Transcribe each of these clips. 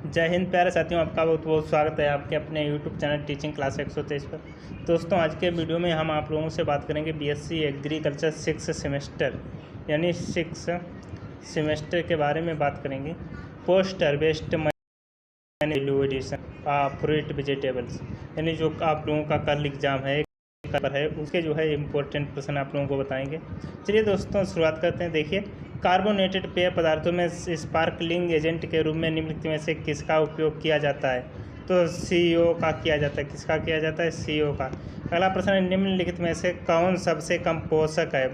जय हिंद प्यारे साथियों, आपका बहुत बहुत स्वागत है आपके अपने यूट्यूब चैनल टीचिंग क्लास 123 पर। दोस्तों, आज के वीडियो में हम आप लोगों से बात करेंगे बीएससी एग्रीकल्चर 6 सेमेस्टर यानी 6 सेमेस्टर के बारे में बात करेंगे। Post harvest value addition fruit vegetables यानी जो आप लोगों का कल एग्ज़ाम है उसके जो है इम्पोर्टेंट प्रश्न आप लोगों को बताएंगे। चलिए दोस्तों, शुरुआत करते हैं। देखिए, कार्बोनेटेड पेय पदार्थों में स्पार्कलिंग एजेंट के रूप में निम्नलिखित में से किसका उपयोग किया जाता है? तो CO का किया जाता है। किसका किया जाता है? CO का। अगला प्रश्न है, निम्नलिखित में से कौन सबसे कम पोषक है?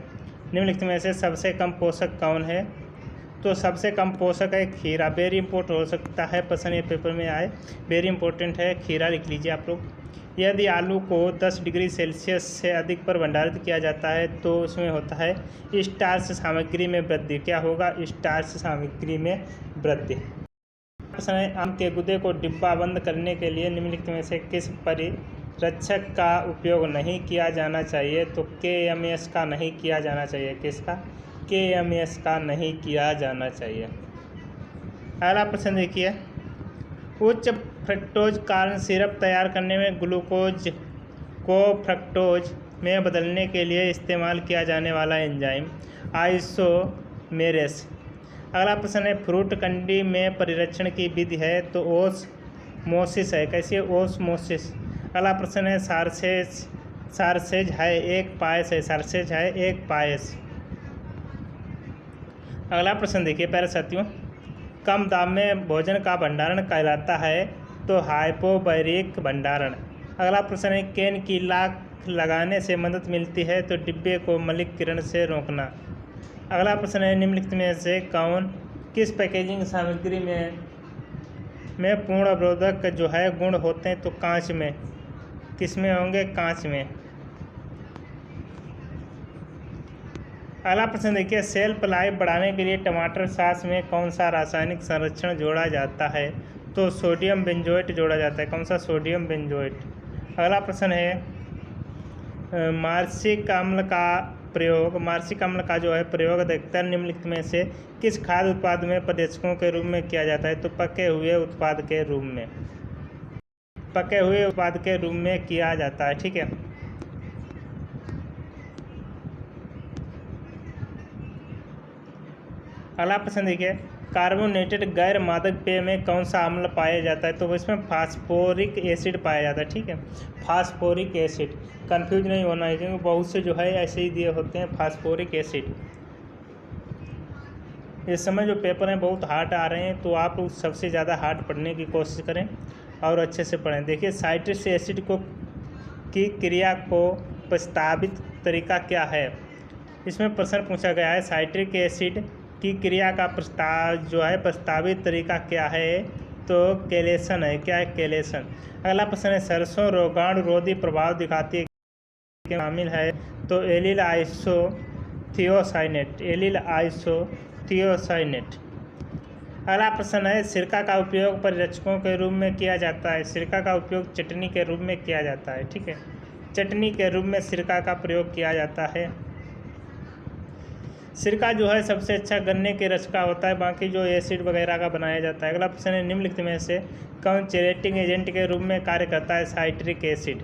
निम्नलिखित में से सबसे कम पोषक कौन है? तो सबसे कम पोषक है खीरा। वेरी इंपॉर्टेंट हो सकता है प्रश्न ये पेपर में आए, वेरी इंपॉर्टेंट है, खीरा लिख लीजिए आप लोग। यदि आलू को 10 डिग्री सेल्सियस से अधिक पर भंडारित किया जाता है तो उसमें होता है स्टार्च सामग्री में वृद्धि। क्या होगा? स्टार्च सामग्री में वृद्धि। प्रश्न है, आम के गुदे को डिब्बा बंद करने के लिए निम्नलिखित में से किस परिरक्षक का उपयोग नहीं किया जाना चाहिए? तो KMS का नहीं किया जाना चाहिए। किसका? KMS का नहीं किया जाना चाहिए। अगला प्रश्न देखिए, उच्च फ्रक्टोज कॉर्न सिरप तैयार करने में ग्लूकोज को फ्रक्टोज में बदलने के लिए इस्तेमाल किया जाने वाला एंजाइम आइसोमेरेस। अगला प्रश्न है, फ्रूट कंडी में परिरक्षण की विधि है तो ओस्मोसिस है। कैसी है? ओस्मोसिस। अगला प्रश्न है, सारसेज है एक पायस है। सारसेज है एक पायस। अगला प्रश्न देखिए प्यारे साथियों, कम दाम में भोजन का भंडारण कहलाता है तो हाइपोबैरिक भंडारण। अगला प्रश्न है, केन की लाख लगाने से मदद मिलती है तो डिब्बे को मलिक किरण से रोकना। अगला प्रश्न है, निम्नलिखित में से कौन किस पैकेजिंग सामग्री में पूर्ण अवरोधक जो है गुण होते हैं? तो कांच में। किस में होंगे? कांच में। अगला प्रश्न देखिए, सेल्फ लाइफ बढ़ाने के लिए टमाटर सॉस में कौन सा रासायनिक संरक्षण जोड़ा जाता है? तो सोडियम बेंजोएट जोड़ा जाता है। कौन सा? Sodium benzoate. अगला प्रश्न है, मार्सिक अम्ल का प्रयोग। मार्सिक अम्ल का जो है प्रयोग अधिकतर निम्नलिखित में से किस खाद्य उत्पाद में प्रदर्शकों के रूप में किया जाता है? तो पके हुए उत्पाद के रूप में। पके हुए उत्पाद के रूप में किया जाता है। ठीक है। अगला प्रश्न देखिए, कार्बोनेटेड गैर मादक पेय में कौन सा अम्ल पाया जाता है? तो इसमें फास्फोरिक एसिड पाया जाता है। ठीक है, फास्फोरिक एसिड। कंफ्यूज नहीं होना है क्योंकि बहुत से जो है ऐसे ही दिए होते हैं फास्फोरिक एसिड। इस समय जो पेपर हैं बहुत हार्ड आ रहे हैं, तो आप लोग सबसे ज़्यादा हार्ड पढ़ने की कोशिश करें और अच्छे से पढ़ें। देखिए, साइट्रिक एसिड की क्रिया को प्रस्तावित तरीका क्या है? इसमें प्रश्न पूछा गया है, साइट्रिक एसिड की क्रिया का प्रस्तावित तरीका क्या है? तो केलेशन है। क्या है? केलेशन। अगला प्रश्न है, सरसों रोगाणुरोधी प्रभाव दिखाती है शामिल है? तो एलिल आइसोथियोसाइनेट। Allele isothiocyanate. अगला प्रश्न है, सिरका का उपयोग परिरक्षकों के रूप में किया जाता है। सिरका का उपयोग चटनी के रूप में किया जाता है। ठीक है, चटनी के रूप में सिरका का प्रयोग किया जाता है। सिरका जो है सबसे अच्छा गन्ने के रस का होता है, बाकी जो एसिड वगैरह का बनाया जाता है। अगला प्रश्न है, निम्नलिखित में से कौन चेरेटिंग एजेंट के रूप में कार्य करता है? Citric acid.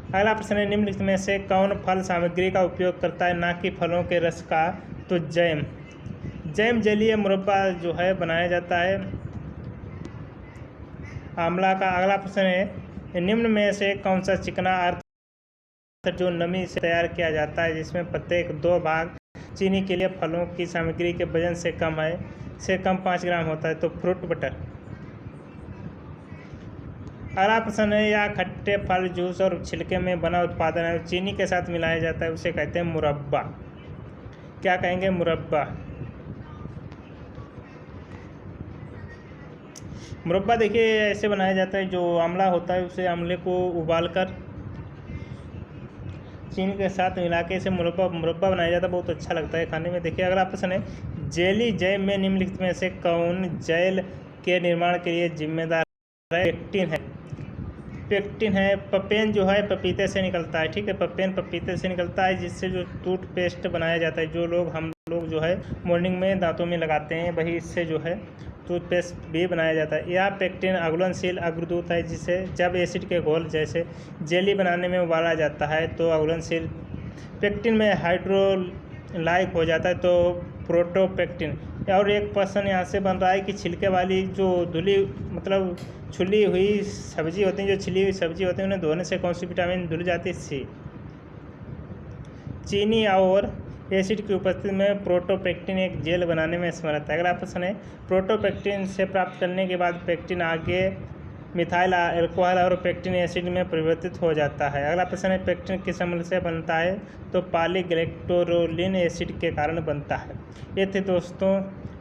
अगला प्रश्न है, निम्नलिखित में से कौन फल सामग्री का उपयोग करता है ना कि फलों के रस का? तो जैम। जैम जलीय मुरब्बा जो है बनाया जाता है आंवला का। अगला प्रश्न है, निम्न में से कौन सा चिकना अर्थ जो नमी से तैयार किया जाता है जिसमें प्रत्येक 2 भाग चीनी के लिए फलों की सामग्री के वजन से कम 5 ग्राम होता है? तो फ्रूट बटर। अगला प्रश्न है, या खट्टे फल जूस और छिलके में बना उत्पादन है चीनी के साथ मिलाया जाता है, उसे कहते हैं मुरब्बा। क्या कहेंगे? मुरब्बा। मुरब्बा देखिए ऐसे बनाया जाता है, जो आंवला होता है उसे आंवले को उबालकर चीनी के साथ मिला के इसे मुरब्बा बनाया जाता है, बहुत अच्छा लगता है खाने में। देखिए, अगला प्रश्न है, जेली जैम में निम्नलिखित में से कौन जेल के निर्माण के लिए जिम्मेदार है? पेक्टिन है। पेक्टिन है। पपेन जो है पपीते से निकलता है। ठीक है, पपेन पपीते से निकलता है जिससे जो टूथपेस्ट बनाया जाता है, हम लोग लोग जो है मॉर्निंग में दांतों में लगाते हैं, वही इससे जो है टूथपेस्ट भी बनाया जाता है। यह पेक्टिन अघुलनशील अग्रदूत है, जिसे जब एसिड के घोल जैसे जेली बनाने में उबाला जाता है तो अघुलनशील पेक्टिन में हाइड्रोलाइक हो जाता है, तो प्रोटोपेक्टिन। और एक पर्सन यहाँ से बन रहा है कि छिलके वाली जो धुली मतलब छुली हुई सब्जी होती है, जो छिली हुई सब्जी होती है, उन्हें धोने से कौन सी विटामिन धुल जाती है? सी। चीनी और एसिड की उपस्थिति में प्रोटोपेक्टिन एक जेल बनाने में समर्थ है। अगला प्रश्न है, प्रोटोपेक्टिन से प्राप्त करने के बाद पेक्टिन आगे मिथाइल अल्कोहल और पेक्टिन एसिड में परिवर्तित हो जाता है। अगला प्रश्न है, पेक्टिन किस अम्ल से बनता है? तो पॉलीग्लाइकोलिन एसिड के कारण बनता है। ये थे दोस्तों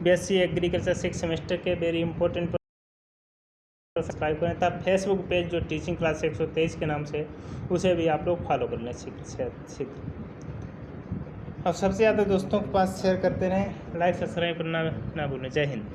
बीएससी एग्रीकल्चर 6 सेमेस्टर के वेरी इंपॉर्टेंट। सब्सक्राइब करें तब फेसबुक पेज जो टीचिंग क्लास 123 के नाम से, उसे भी आप लोग फॉलो कर लें सीख। और सबसे ज़्यादा दोस्तों के पास शेयर करते रहें, लाइक सब्सक्राइब करना ना भूलें। जय हिंद।